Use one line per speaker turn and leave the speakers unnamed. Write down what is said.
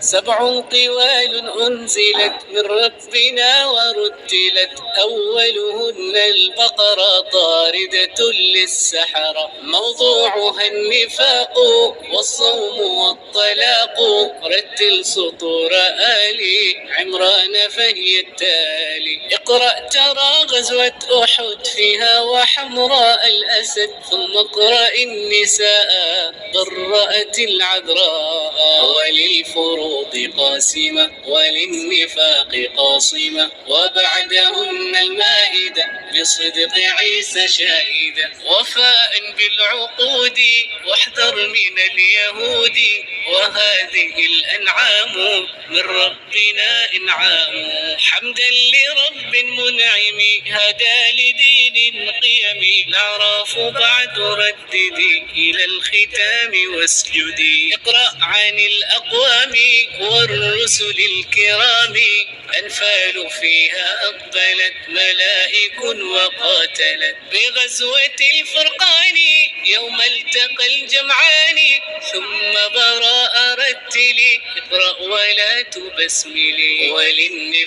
سبع طوال أنزلت من ربنا ورتلت، أولهن البقرة طاردة للسحرة، موضوعها النفاق والصوم والطلاق، رتل سطور آل عمران فهي التالي. اقرأ ترى غزوة أحد فيها وحمراء الأسد، ثم اقرأ النساء برأت العذراء، وللفروض قاسمة وللنفاق قاصمة، وبعدهن المائدة بصدق عيسى شاهدة، وفاء بالعقود واحذر من اليهود، وهذه الأنعام من ربنا إنعام، حمدا لرب منعم هدى لدين قيم، الأعراف بعد رددي إلى الختام واسجدي. اقرأ عن الأقوام والرسل الكرام، أنفال فيها أقبلت ملائك وقاتلت، بغزوة الفرقان يوم التقى الجمعان، ثم براء رتلي اقرأ ولا تبسملي، وللنفاق